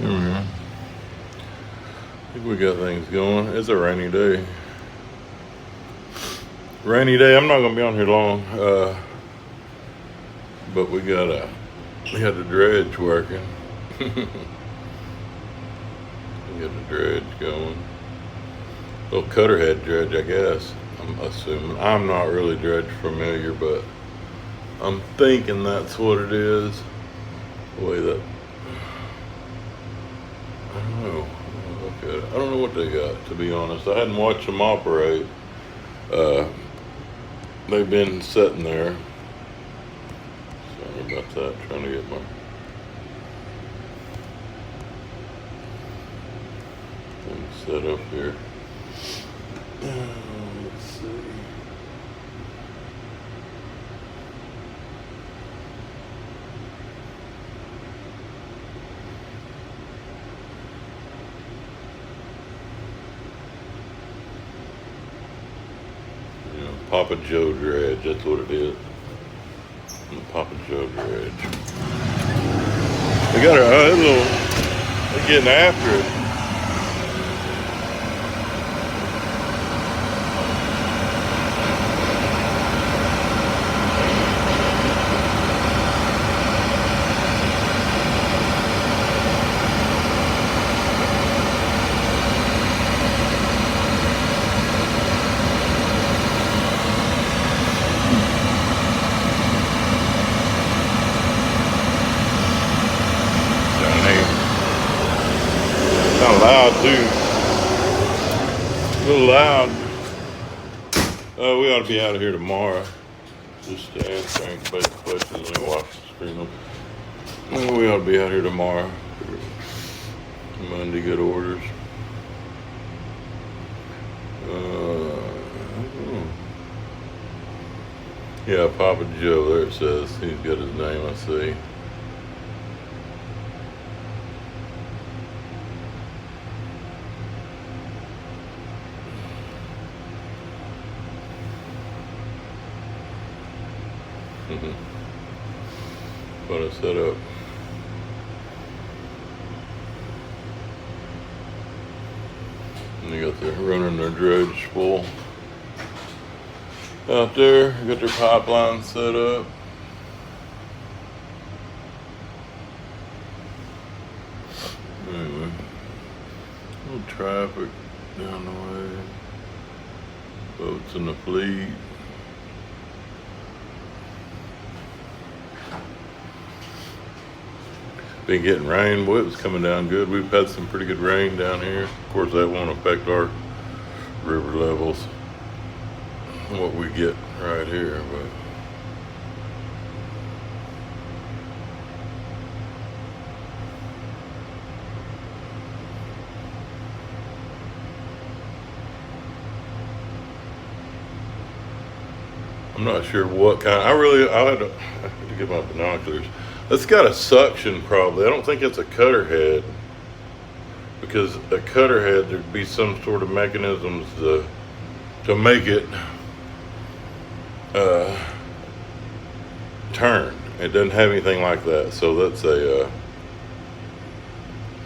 I think we got things going. It's a rainy day. I'm not gonna be on here long, but we got the dredge working. We got the dredge going. Little cutter head dredge, I guess. I'm assuming. I'm not really dredge familiar, but I'm thinking that's what it is. The way that I don't know. Okay, I don't know what they got, to be honest. I hadn't watched them operate. They've been sitting there. Sorry about that. Trying to get my thing set up here. Let's see. Papa Joe dredge, that's what it is. Papa Joe dredge. They got a little, they're getting after it. Kind of loud too. A little loud. We ought to be out of here tomorrow. Just to answer any basic questions and watch the stream. We ought to be out here tomorrow. Monday, good orders. Yeah, Papa Joe, there it says. He's got his name, I see. But I set up. And they got their running their dredge full out there. Got their pipeline set up. Anyway, a little traffic down the way. Boats in the fleet. Been getting rain. Boy, it was coming down good. We've had some pretty good rain down here. Of course, that won't affect our river levels, what we get right here, but I'm not sure what kind. I had to get my binoculars. It's got a suction probably. I don't think it's a cutter head, because a cutter head, there'd be some sort of mechanisms to make it turn. It doesn't have anything like that. So that's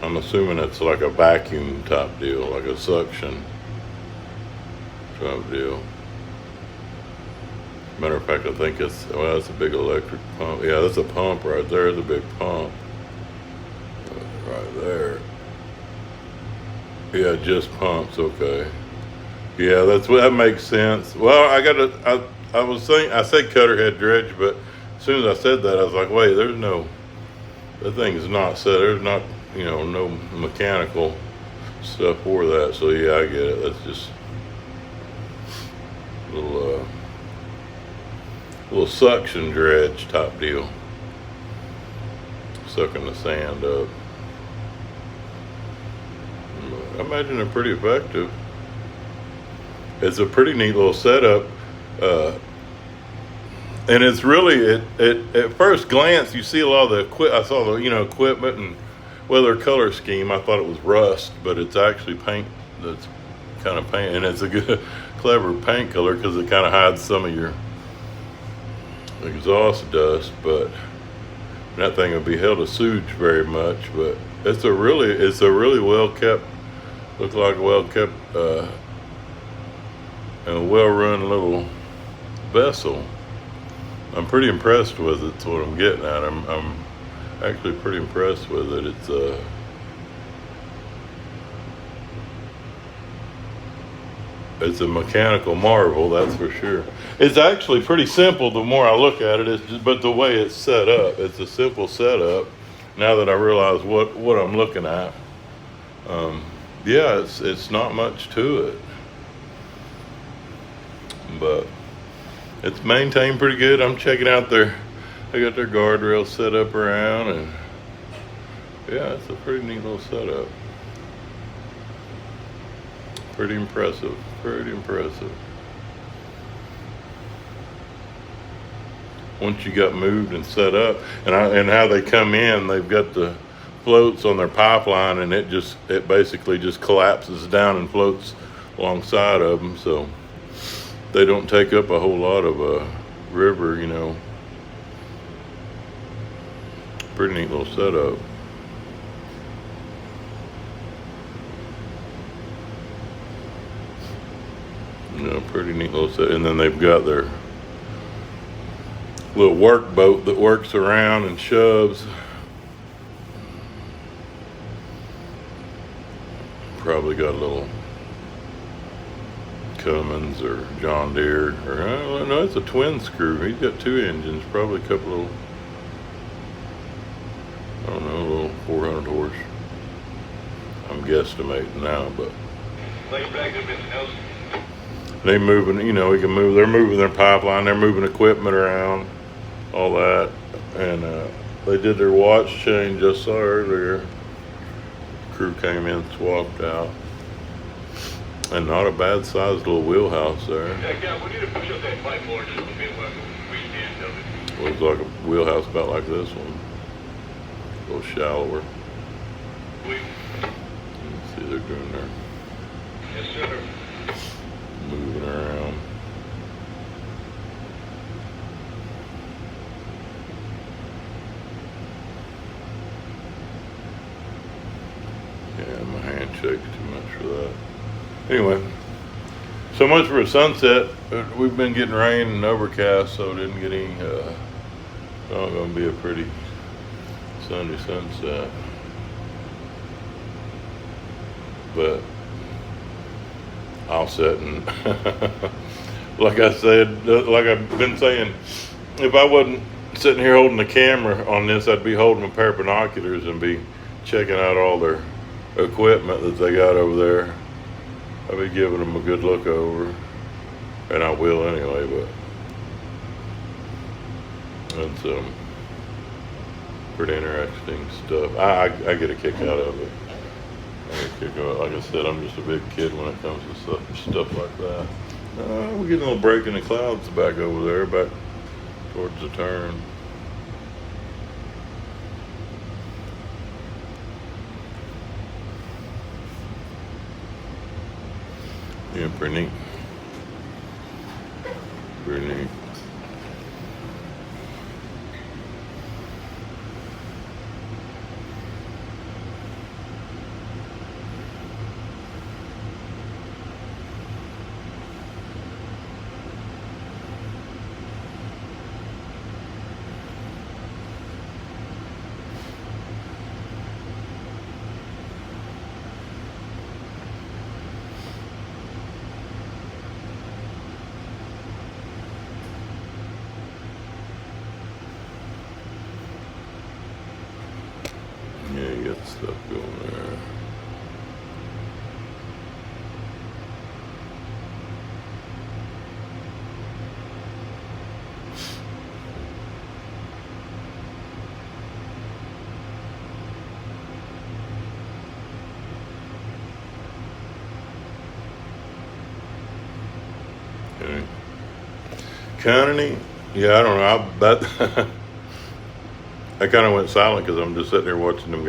I'm assuming it's like a vacuum type deal, like a suction type deal. Matter of fact, I think that's a big electric pump. Yeah, that's a pump right there. It's a big pump right there. Yeah, just pumps. Okay. Yeah, that makes sense. Well, I was saying, I said cutter head dredge, but as soon as I said that, I was like, wait, that thing is not set. There's not, no mechanical stuff for that. So yeah, I get it. That's just a little suction dredge type deal, sucking the sand up. I imagine they're pretty effective. It's a pretty neat little setup, and it's really at first glance you see a lot of the I saw the equipment and their color scheme. I thought it was rust, but it's actually paint. That's kind of paint, and it's a good, clever paint color because it kind of hides some of your exhaust dust. But That thing will be held to sewage very much, but it's a really well kept, looks like a well kept and well run little vessel. I'm pretty impressed with it. That's what I'm getting at. I'm actually pretty impressed with it. It's a mechanical marvel, that's for sure. It's actually pretty simple the more I look at it, but the way it's set up, it's a simple setup. Now that I realize what I'm looking at, yeah, it's not much to it, but it's maintained pretty good. I'm checking out they got their guardrails set up around, and yeah, it's a pretty neat little setup. Pretty impressive. Once you got moved and set up, and how they come in, they've got the floats on their pipeline, and it basically just collapses down and floats alongside of them, so they don't take up a whole lot of river, Pretty neat little setup. Pretty neat little set. And then they've got their little work boat that works around and shoves. Probably got a little Cummins or John Deere, or no, it's a twin screw. He's got two engines, probably a couple of, I don't know, a little 400 horse. I'm guesstimating now, but they moving, they're moving their pipeline, they're moving equipment around, all that. And they did their watch change, I saw earlier. Crew came in, swapped out. And not a bad sized little wheelhouse there. Yeah, we need to push up that pipe more just to be able to weekend of it. Looks like a wheelhouse about like this one. A little shallower. Let's see, they're doing their Yes, sir. moving around. Yeah, my hand shakes too much for that. Anyway, so much for a sunset. We've been getting rain and overcast, so didn't get any. It's not going to be a pretty Sunday sunset. But I'll sit and, like I said, like I've been saying, if I wasn't sitting here holding the camera on this, I'd be holding a pair of binoculars and be checking out all their equipment that they got over there. I'll be giving them a good look over, and I will anyway, but that's pretty interesting stuff. I get a kick out of it. I get a kick out of it. Like I said, I'm just a big kid when it comes to stuff like that. We're getting a little break in the clouds back over there, back towards the turn. Yeah, pretty neat. Pretty neat. Yeah, you got stuff going there. Okay. County, yeah, I don't know. I bet. I kind of went silent because I'm just sitting there watching them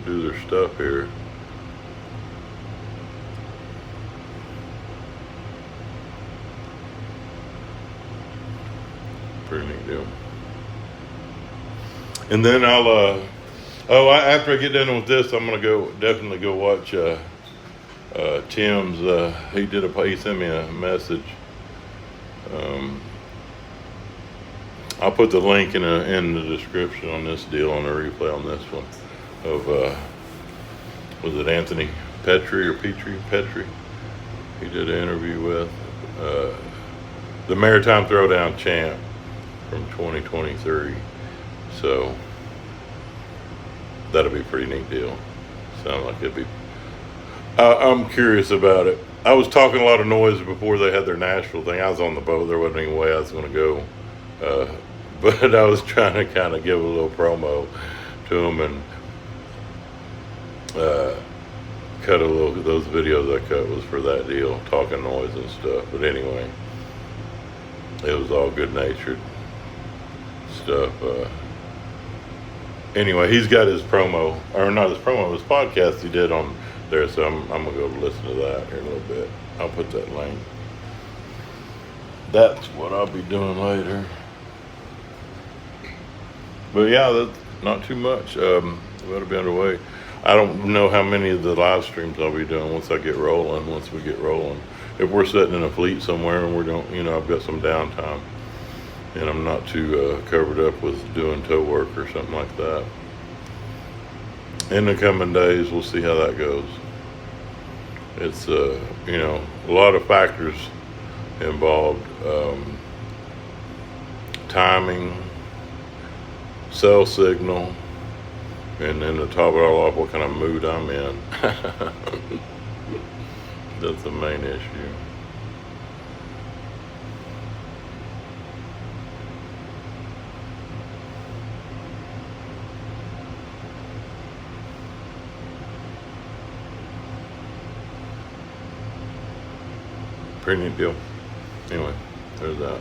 do their stuff here. Pretty neat deal. And then after I get done with this, I'm gonna definitely go watch Tim's. He sent me a message. I'll put the link in the description on this deal, on the replay on this one of was it Anthony Petrie? He did an interview with the Maritime Throwdown champ from 2023. So that'll be a pretty neat deal. Sound like it'd be. I'm curious about it. I was talking a lot of noise before they had their Nashville thing. I was on the boat. There wasn't any way I was going to go. But I was trying to kind of give a little promo to them and cut a little. Those videos I cut was for that deal, talking noise and stuff. But anyway, it was all good-natured stuff. Anyway, he's got his promo, or not his promo, his podcast he did on there. So I'm gonna go listen to that here in a little bit. I'll put that link. That's what I'll be doing later. But yeah, that's not too much. That'll be underway. I don't know how many of the live streams I'll be doing once we get rolling. If we're sitting in a fleet somewhere and I've got some downtime and I'm not too covered up with doing tow work or something like that. In the coming days, we'll see how that goes. It's, a lot of factors involved. Timing, cell signal, and then to top it all off, what kind of mood I'm in. That's the main issue. Pretty neat deal. Anyway, there's that.